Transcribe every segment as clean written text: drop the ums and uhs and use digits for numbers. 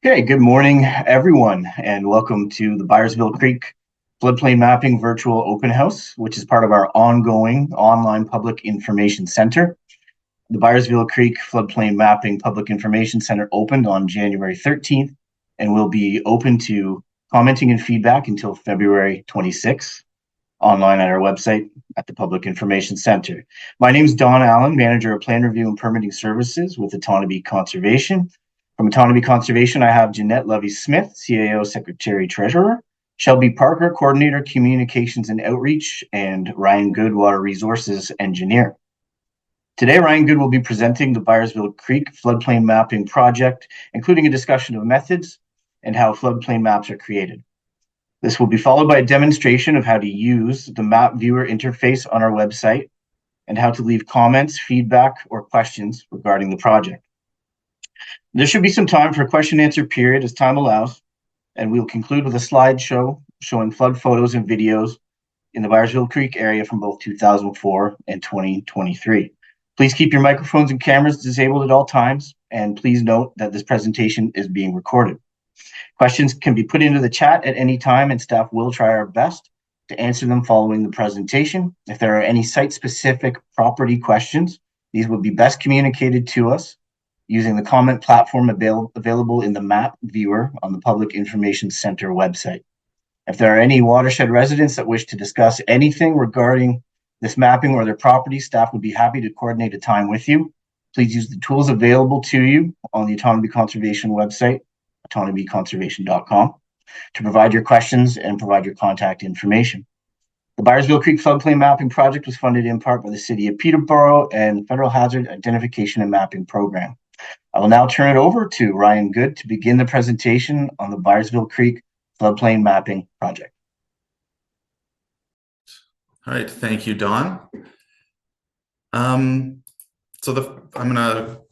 Okay, good morning, everyone, and welcome to the Byersville Creek Floodplain Mapping Virtual Open House, which is part of our ongoing online public information center. The Byersville Creek Floodplain Mapping Public Information Center opened on January 13th and will be open to commenting and feedback until February 26th, online at our website at the Public Information Center. My name is Don Allen, Manager of Plan Review and Permitting Services with Autonomy Conservation. From Autonomy Conservation, I have Jeanette Levy-Smith, CAO Secretary Treasurer, Shelby Parker, Coordinator Communications and Outreach, and Ryan Good, Water Resources Engineer. Today, Ryan Good will be presenting the Byersville Creek Floodplain Mapping Project, including a discussion of methods and how floodplain maps are created. This will be followed by a demonstration of how to use the map viewer interface on our website and how to leave comments, feedback, or questions regarding the project. There should be some time for a question and answer period as time allows, and we'll conclude with a slideshow showing flood photos and videos in the Byersville Creek area from both 2004 and 2023. Please keep your microphones and cameras disabled at all times, and please note that this presentation is being recorded. Questions can be put into the chat at any time, and staff will try our best to answer them following the presentation. If there are any site-specific property questions, these will be best communicated to us using the comment platform available in the map viewer on the Public Information Center website. If there are any watershed residents that wish to discuss anything regarding this mapping or their property, staff would be happy to coordinate a time with you. Please use the tools available to you on the Autonomy Conservation website, autonomyconservation.com, to provide your questions and provide your contact information. The Byersville Creek Floodplain Mapping Project was funded in part by the City of Peterborough and the Federal Hazard Identification and Mapping Program. I will now turn it over to Ryan Good to begin the presentation on the Byersville Creek Floodplain Mapping Project. All right, thank you, Don. I'm going to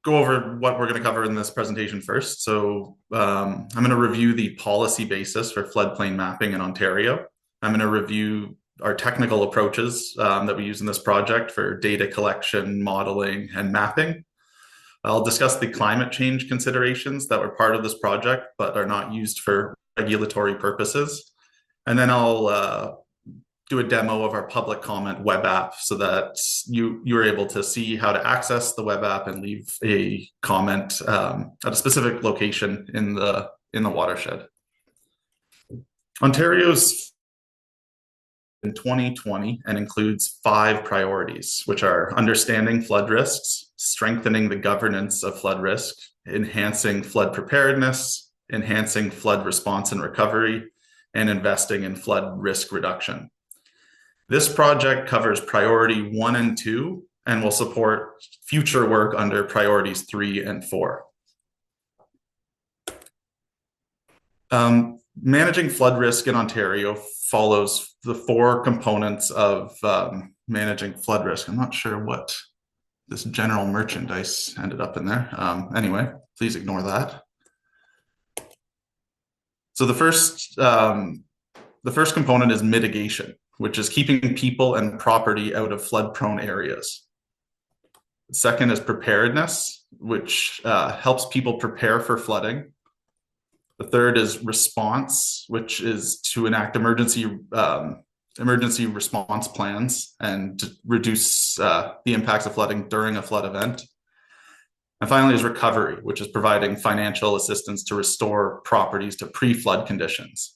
go over what we're going to cover in this presentation first. So I'm going to review the policy basis for floodplain mapping in Ontario. I'm going to review our technical approaches that we use in this project for data collection, modeling, and mapping. I'll discuss the climate change considerations that were part of this project but are not used for regulatory purposes. And then I'll do a demo of our public comment web app so that you're able to see how to access the web app and leave a comment at a specific location in the watershed. Ontario's in 2020 and includes 5 priorities, which are understanding flood risks, strengthening the governance of flood risk, enhancing flood preparedness, enhancing flood response and recovery, and investing in flood risk reduction. This project covers priority 1 and 2 and will support future work under priorities 3 and 4. Managing flood risk in Ontario follows the 4 components of managing flood risk. I'm not sure what this general merchandise ended up in there. Anyway, please ignore that. So the first component is mitigation, which is keeping people and property out of flood-prone areas. The second is preparedness, which helps people prepare for flooding. The third is response, which is to enact emergency response plans and to reduce the impacts of flooding during a flood event. And finally is recovery, which is providing financial assistance to restore properties to pre-flood conditions.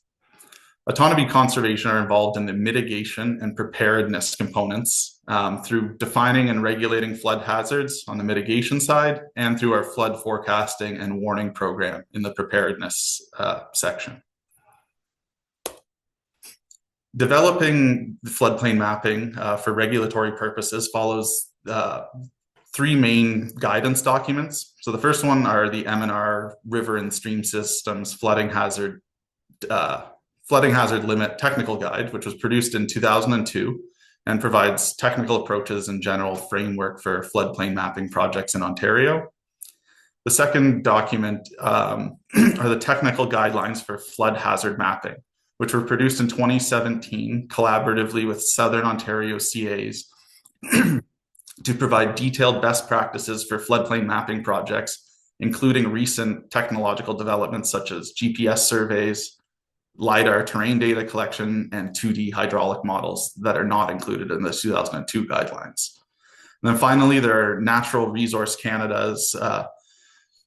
Autonomy Conservation are involved in the mitigation and preparedness components through defining and regulating flood hazards on the mitigation side and through our flood forecasting and warning program in the preparedness section. Developing the floodplain mapping for regulatory purposes follows 3 main guidance documents. So the first one are the M&R River and Stream Systems Flooding Hazard Limit Technical Guide, which was produced in 2002 and provides technical approaches and general framework for floodplain mapping projects in Ontario. The second document are the technical guidelines for flood hazard mapping, which were produced in 2017 collaboratively with Southern Ontario CAs to provide detailed best practices for floodplain mapping projects including recent technological developments such as GPS surveys, LiDAR terrain data collection, and 2D hydraulic models that are not included in the 2002 guidelines. And then finally, there are Natural Resource Canada's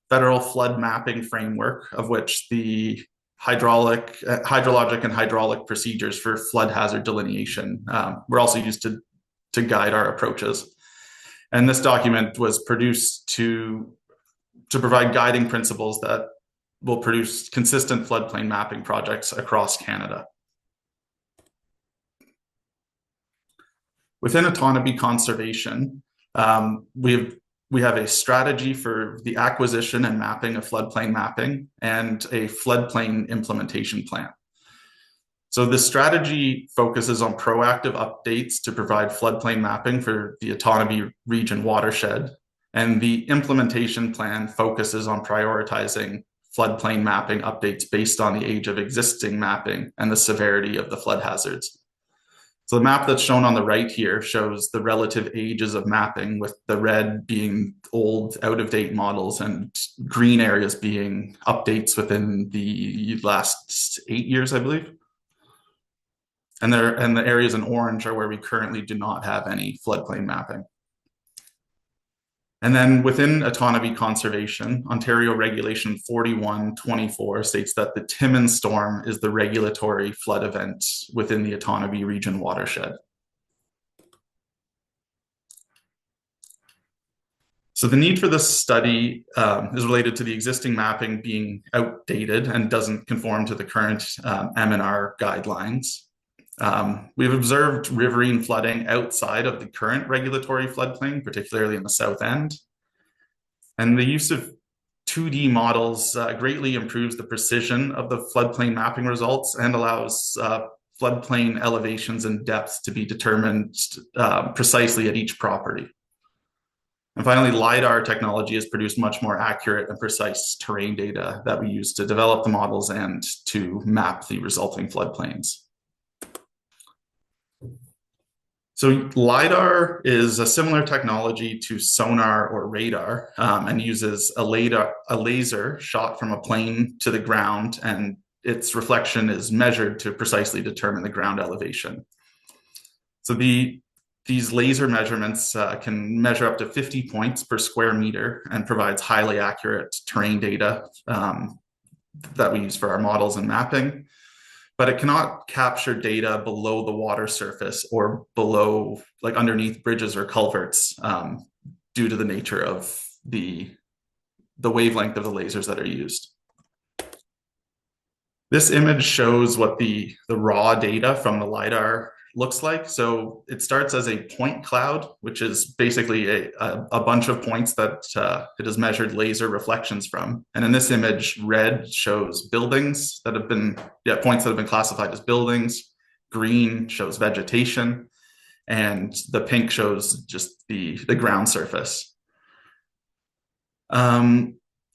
federal flood mapping framework, of which the hydrologic and hydraulic procedures for flood hazard delineation were also used to guide our approaches. And this document was produced to provide guiding principles that will produce consistent floodplain mapping projects across Canada. Within autonomy conservation, we have a strategy for the acquisition and mapping of floodplain mapping and a floodplain implementation plan. So this strategy focuses on proactive updates to provide floodplain mapping for the autonomy region watershed, and the implementation plan focuses on prioritizing floodplain mapping updates based on the age of existing mapping and the severity of the flood hazards. So the map that's shown on the right here shows the relative ages of mapping, with the red being old, out-of-date models and green areas being updates within the last 8 years, I believe. And the areas in orange are where we currently do not have any floodplain mapping. And then within autonomy conservation, Ontario Regulation 4124 states that the Timmins storm is the regulatory flood event within the autonomy region watershed. So the need for this study is related to the existing mapping being outdated and doesn't conform to the current M&R guidelines. We've observed riverine flooding outside of the current regulatory floodplain, particularly in the south end. And the use of 2D models greatly improves the precision of the floodplain mapping results and allows floodplain elevations and depths to be determined precisely at each property. And finally, LiDAR technology has produced much more accurate and precise terrain data that we use to develop the models and to map the resulting floodplains. So LiDAR is a similar technology to sonar or radar, and uses a laser shot from a plane to the ground, and its reflection is measured to precisely determine the ground elevation. So these laser measurements can measure up to 50 points per square meter and provides highly accurate terrain data that we use for our models and mapping. But it cannot capture data below the water surface or below, like underneath bridges or culverts, due to the nature of the wavelength of the lasers that are used. This image shows what the raw data from the LiDAR looks like. So it starts as a point cloud, which is basically a bunch of points that it has measured laser reflections from. And in this image, red shows buildings that have been, points that have been classified as buildings. Green shows vegetation, and the pink shows just the ground surface.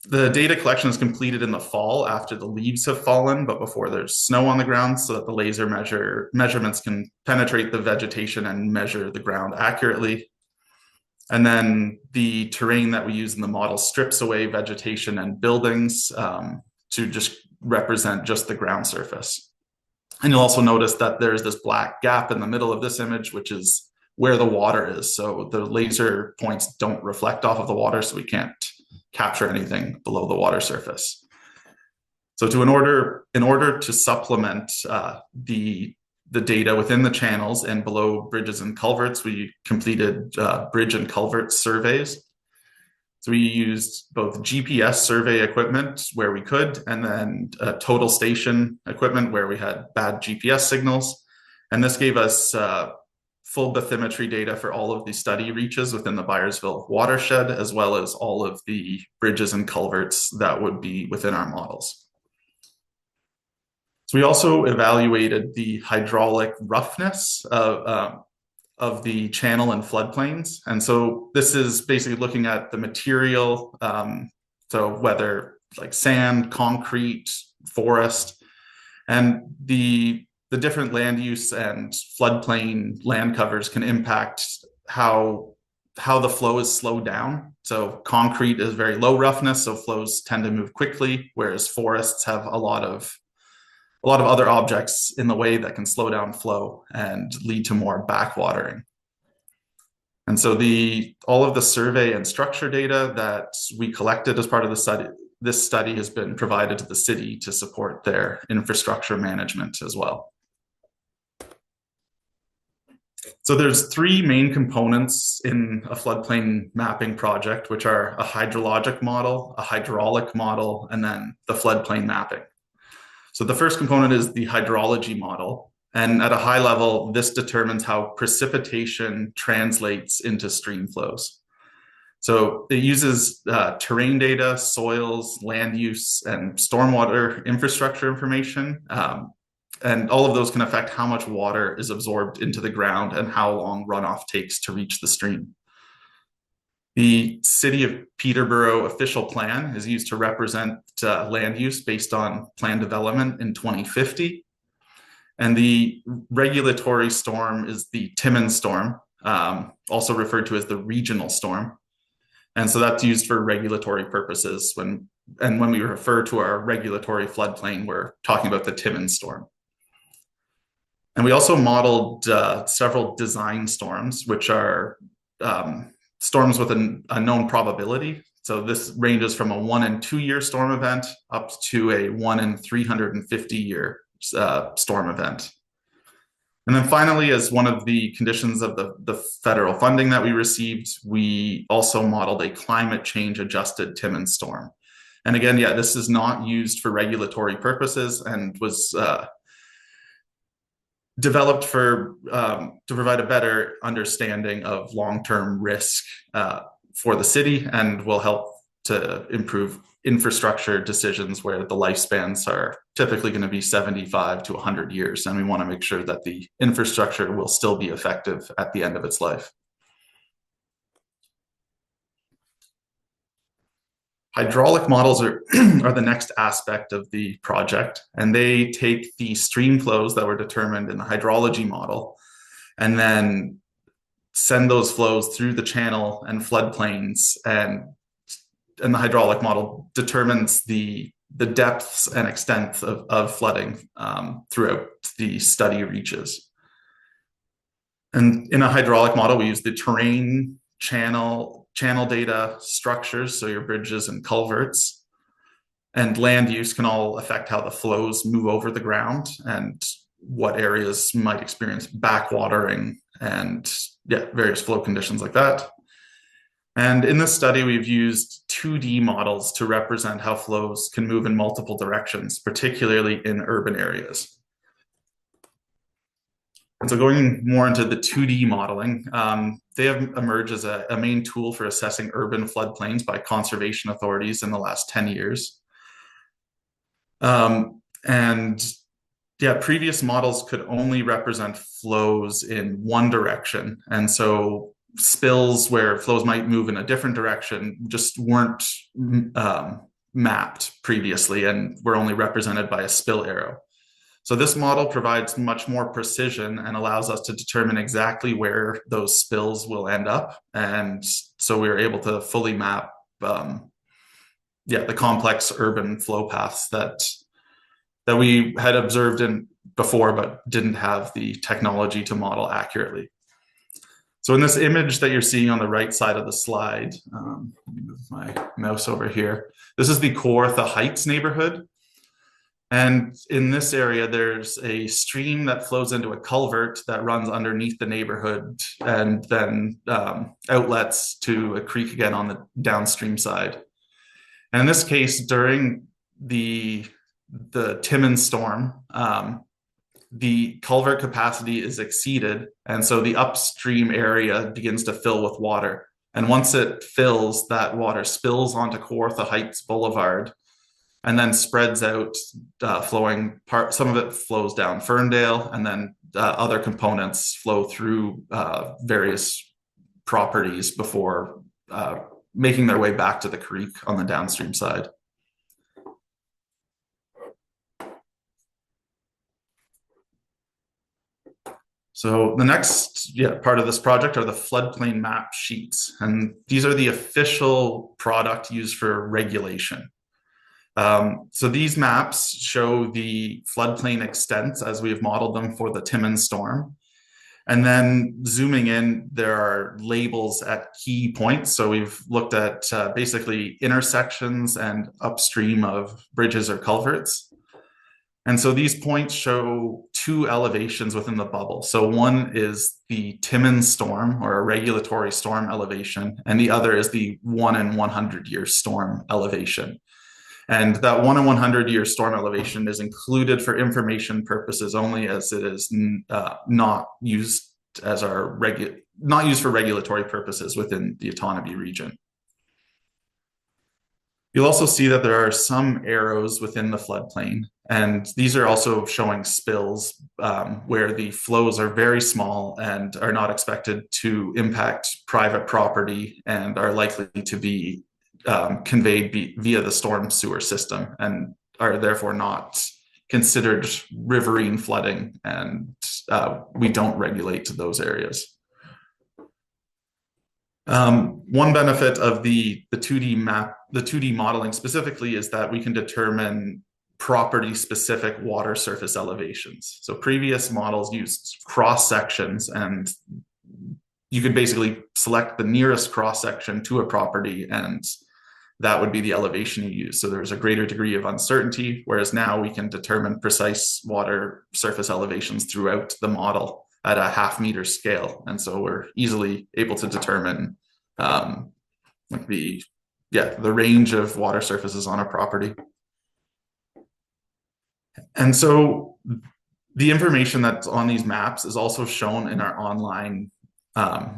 The data collection is completed in the fall after the leaves have fallen, but before there's snow on the ground, so that the laser measurements can penetrate the vegetation and measure the ground accurately. And then the terrain that we use in the model strips away vegetation and buildings to just represent just the ground surface. And you'll also notice that there's this black gap in the middle of this image, which is where the water is. So the laser points don't reflect off of the water, so we can't capture anything below the water surface. So in order to supplement the data within the channels and below bridges and culverts, we completed bridge and culvert surveys. So we used both GPS survey equipment where we could, and then total station equipment where we had bad GPS signals. And this gave us full bathymetry data for all of the study reaches within the Byersville watershed, as well as all of the bridges and culverts that would be within our models. So we also evaluated the hydraulic roughness of the channel and floodplains. And so this is basically looking at the material, so whether like sand, concrete, forest, and the different land use and floodplain land covers can impact how how the flow is slowed down. So concrete is very low roughness, so flows tend to move quickly, whereas forests have a lot of other objects in the way that can slow down flow and lead to more backwatering. And so all of the survey and structure data that we collected as part of the study, this study has been provided to the city to support their infrastructure management as well. So there's three main components in a floodplain mapping project, which are a hydrologic model, a hydraulic model, and then the floodplain mapping. So the first component is the hydrology model. And at a high level, this determines how precipitation translates into stream flows. So it uses terrain data, soils, land use, and stormwater infrastructure information. And all of those can affect how much water is absorbed into the ground and how long runoff takes to reach the stream. The City of Peterborough official plan is used to represent land use based on plan development in 2050. And the regulatory storm is the Timmins storm, also referred to as the regional storm. And so that's used for regulatory purposes. When we refer to our regulatory floodplain, we're talking about the Timmins storm. And we also modeled several design storms, which are storms with a known probability. So this ranges from a 1 in 2 year storm event up to a 1 in 350 year storm event. And then finally, as one of the conditions of the federal funding that we received, we also modeled a climate change adjusted Timmins storm. And again, yeah, this is not used for regulatory purposes and was developed to provide a better understanding of long-term risk for the city and will help to improve infrastructure decisions where the lifespans are typically going to be 75 to 100 years. And we want to make sure that the infrastructure will still be effective at the end of its life. Hydraulic models are the next aspect of the project, and they take the stream flows that were determined in the hydrology model and then send those flows through the channel and floodplains, and the hydraulic model determines the depths and extent of flooding throughout the study reaches. And in a hydraulic model, we use the terrain, channel data, structures, so your bridges and culverts, and land use can all affect how the flows move over the ground and what areas might experience backwatering and various flow conditions like that. And in this study, we've used 2D models to represent how flows can move in multiple directions, particularly in urban areas. And so going more into the 2D modeling, they have emerged as a main tool for assessing urban floodplains by conservation authorities in the last 10 years. Previous models could only represent flows in one direction. And so spills where flows might move in a different direction just weren't mapped previously and were only represented by a spill arrow. So this model provides much more precision and allows us to determine exactly where those spills will end up. And so we were able to fully map the complex urban flow paths that we had observed before, but didn't have the technology to model accurately. So in this image that you're seeing on the right side of the slide, let me move my mouse over here. This is the Kawartha Heights neighborhood. And in this area, there's a stream that flows into a culvert that runs underneath the neighborhood and then outlets to a creek again on the downstream side. And in this case, during the Timmins storm, the culvert capacity is exceeded. And so the upstream area begins to fill with water. And once it fills, that water spills onto Kawartha Heights Boulevard and then spreads out, some of it flows down Ferndale, and then other components flow through various properties before making their way back to the creek on the downstream side. So the next part of this project are the floodplain map sheets, and these are the official product used for regulation. So these maps show the floodplain extents as we've modeled them for the Timmins storm. And then zooming in, there are labels at key points. So we've looked at basically intersections and upstream of bridges or culverts. And so these points show two elevations within the bubble. So one is the Timmins storm or a regulatory storm elevation, and the other is the 1 in 100 year storm elevation. And that 1 in 100 year storm elevation is included for information purposes only, as it is not used as not used for regulatory purposes within the Otonabee region. You'll also see that there are some arrows within the floodplain, and these are also showing spills where the flows are very small and are not expected to impact private property and are likely to be conveyed via the storm sewer system and are therefore not considered riverine flooding, and we don't regulate those areas. One benefit of the 2D map, the 2D modeling specifically, is that we can determine property specific water surface elevations. So previous models used cross sections, and you could basically select the nearest cross section to a property, and that would be the elevation you use. So there's a greater degree of uncertainty, whereas now we can determine precise water surface elevations throughout the model at a half-meter scale. And so we're easily able to determine the range of water surfaces on a property. And so the information that's on these maps is also shown in our online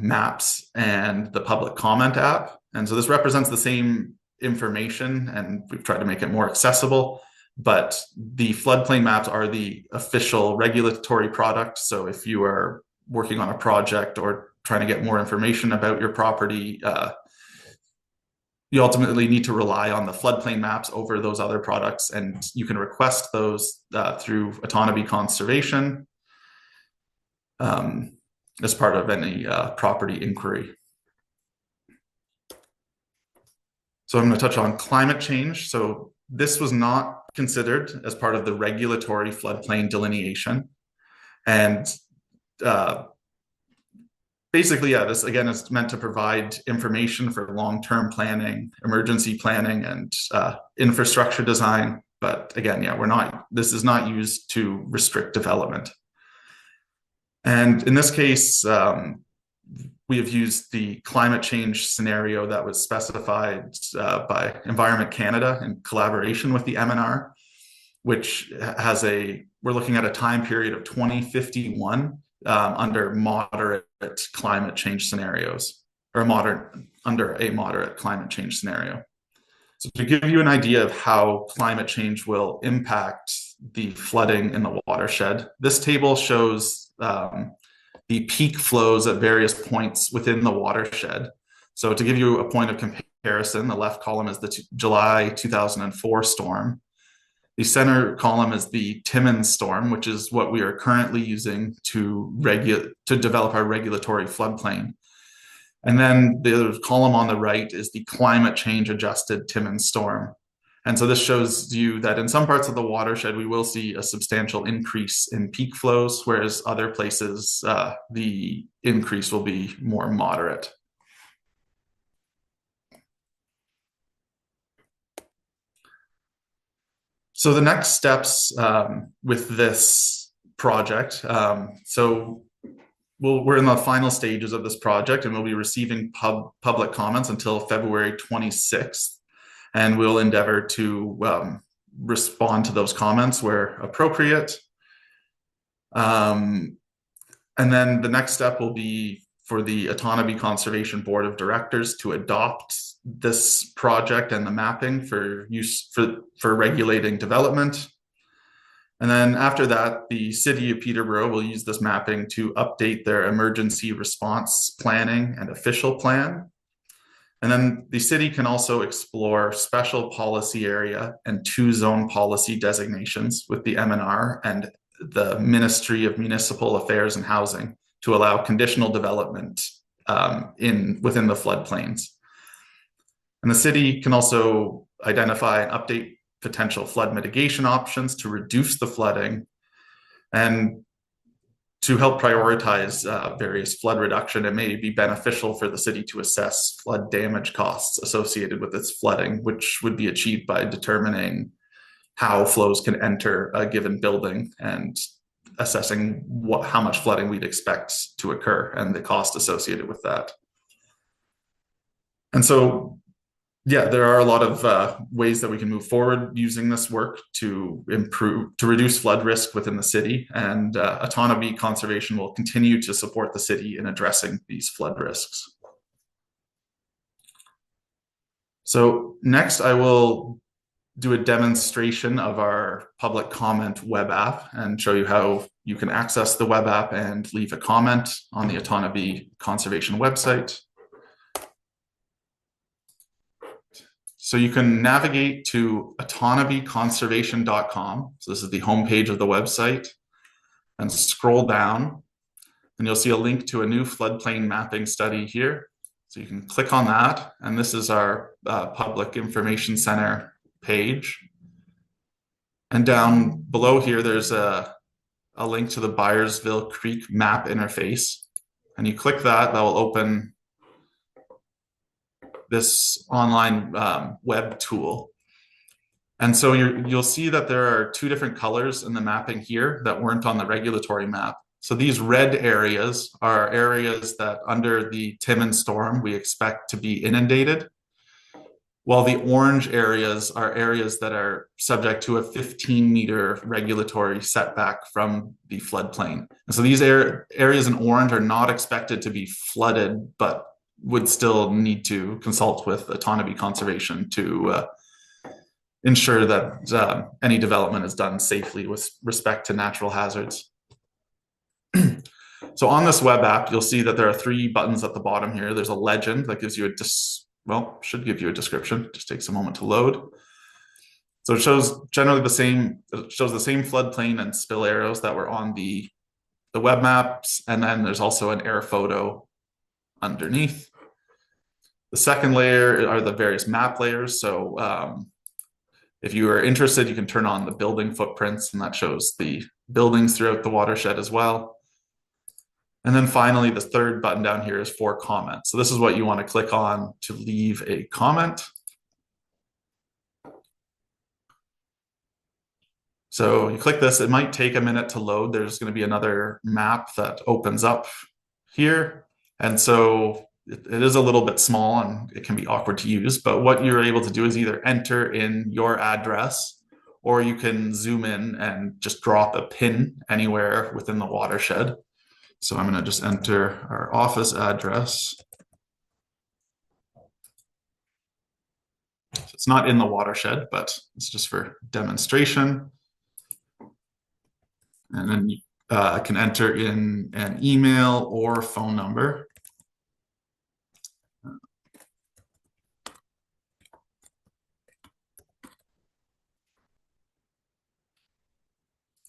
maps and the public comment app. And so this represents the same information, and we've tried to make it more accessible, but the floodplain maps are the official regulatory product. So if you are working on a project or trying to get more information about your property, you ultimately need to rely on the floodplain maps over those other products, and you can request those through Otonabee Conservation as part of any property inquiry. So I'm going to touch on climate change. So this was not considered as part of the regulatory floodplain delineation. And basically, this again is meant to provide information for long-term planning, emergency planning, and infrastructure design. But again, this is not used to restrict development. And in this case, we have used the climate change scenario that was specified by Environment Canada in collaboration with the MNR, which has we're looking at a time period of 2051 under moderate climate change scenarios, or under a moderate climate change scenario. So to give you an idea of how climate change will impact the flooding in the watershed, this table shows the peak flows at various points within the watershed. So to give you a point of comparison, the left column is the July 2004 storm. The center column is the Timmins storm, which is what we are currently using to develop our regulatory floodplain. And then the column on the right is the climate change adjusted Timmins storm. And so this shows you that in some parts of the watershed, we will see a substantial increase in peak flows, whereas other places, the increase will be more moderate. So the next steps with this project, we're in the final stages of this project, and we'll be receiving public comments until February 26th. And we'll endeavor to respond to those comments where appropriate. And then the next step will be for the Otonabee Conservation Board of Directors to adopt this project and the mapping for use for regulating development. And then after that, the City of Peterborough will use this mapping to update their emergency response planning and official plan. And then the city can also explore special policy area and 2-zone policy designations with the MNR and the Ministry of Municipal Affairs and Housing to allow conditional development within the floodplains. And the city can also identify and update potential flood mitigation options to reduce the flooding and to help prioritize various flood reduction. It may be beneficial for the city to assess flood damage costs associated with its flooding, which would be achieved by determining how flows can enter a given building and assessing how much flooding we'd expect to occur and the cost associated with that. And so, yeah, there are a lot of ways that we can move forward using this work to reduce flood risk within the city, and Autonomy Conservation will continue to support the city in addressing these flood risks. So next I will do a demonstration of our public comment web app and show you how you can access the web app and leave a comment on the Autonomy Conservation website. So you can navigate to autonomyconservation.com. So this is the homepage of the website, and scroll down and you'll see a link to a new floodplain mapping study here. So you can click on that, and this is our Public Information Center page. And down below here, there's a link to the Byersville Creek map interface. And you click that, that will open this online web tool. And so you'll see that there are two different colors in the mapping here that weren't on the regulatory map. So these red areas are areas that under the Timmins storm, we expect to be inundated, while the orange areas are areas that are subject to a 15-meter regulatory setback from the floodplain. And so these areas in orange are not expected to be flooded, but would still need to consult with Autonomy Conservation to ensure that any development is done safely with respect to natural hazards. So on this web app, you'll see that there are three buttons at the bottom here. There's a legend that gives you should give you a description. It just takes a moment to load. So it shows generally the same floodplain and spill arrows that were on the web maps, and then there's also an air photo underneath. The second layer are the various map layers. So if you are interested, you can turn on the building footprints, and that shows the buildings throughout the watershed as well. And then finally, the third button down here is for comments. So this is what you want to click on to leave a comment. So you click this, it might take a minute to load. There's going to be another map that opens up here. And so it is a little bit small and it can be awkward to use, but what you're able to do is either enter in your address, or you can zoom in and just drop a pin anywhere within the watershed. So I'm going to just enter our office address. So it's not in the watershed, but it's just for demonstration. And then I can enter in an email or phone number.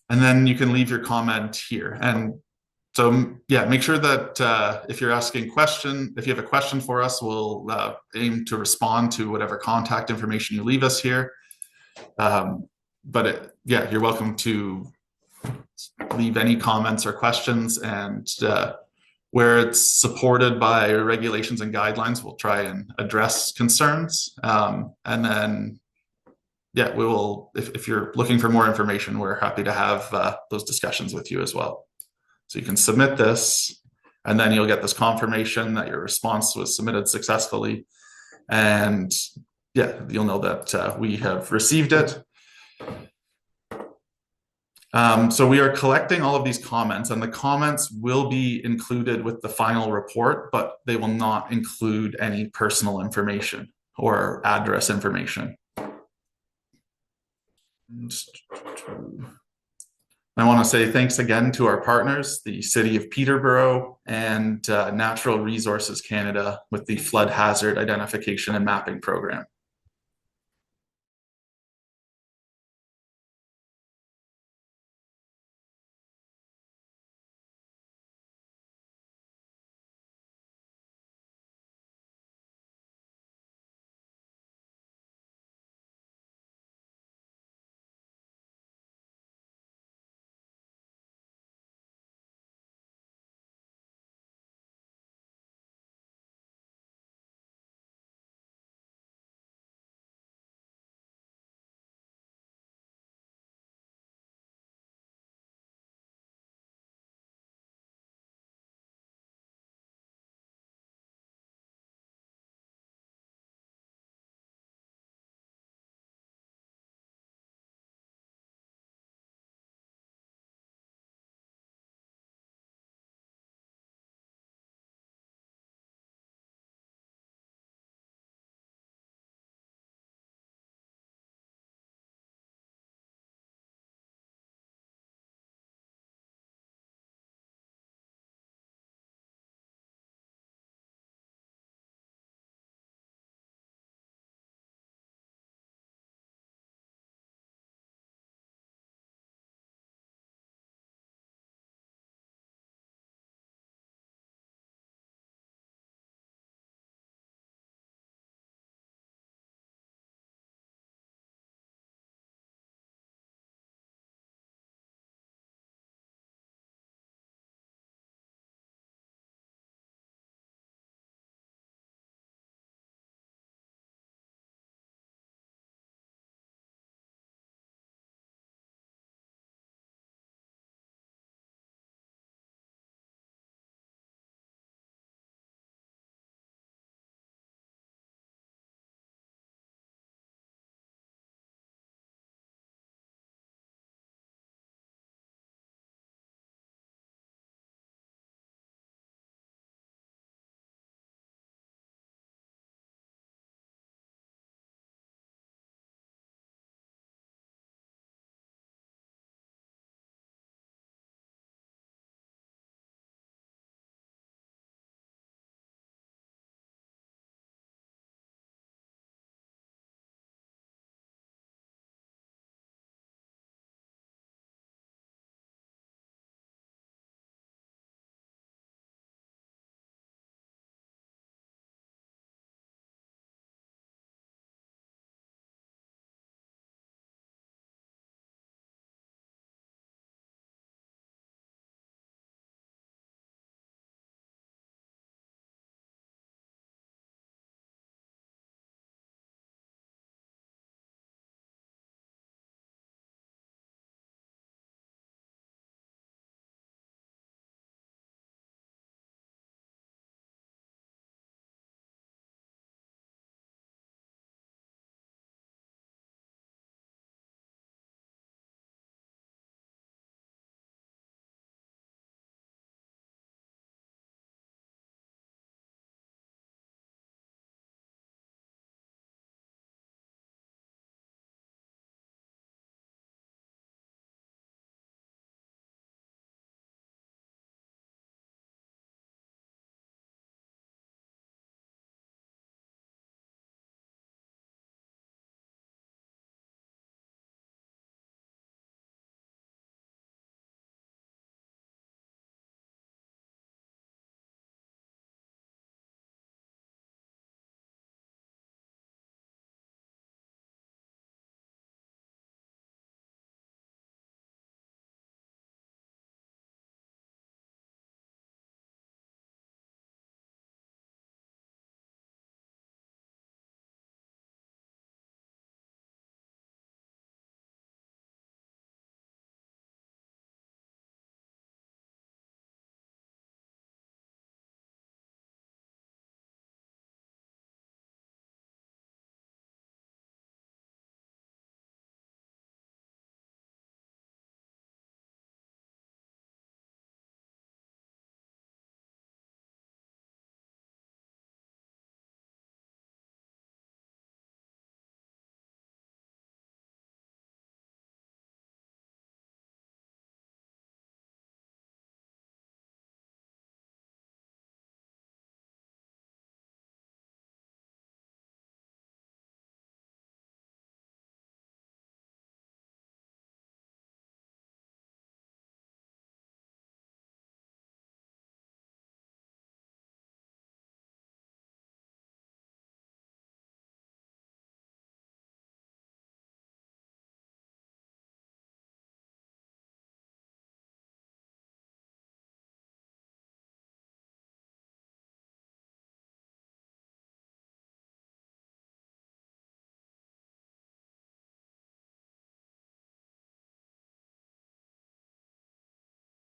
And then you can leave your comment here. And so, yeah, make sure that if you have a question for us, we'll aim to respond to whatever contact information you leave us here. You're welcome to leave any comments or questions, and where it's supported by regulations and guidelines, we'll try and address concerns. And then, yeah, we will, if you're looking for more information, we're happy to have those discussions with you as well. So you can submit this, and then you'll get this confirmation that your response was submitted successfully. And yeah, you'll know that we have received it. So we are collecting all of these comments, and the comments will be included with the final report, but they will not include any personal information or address information. I want to say thanks again to our partners, the City of Peterborough and Natural Resources Canada, with the Flood Hazard Identification and Mapping Program.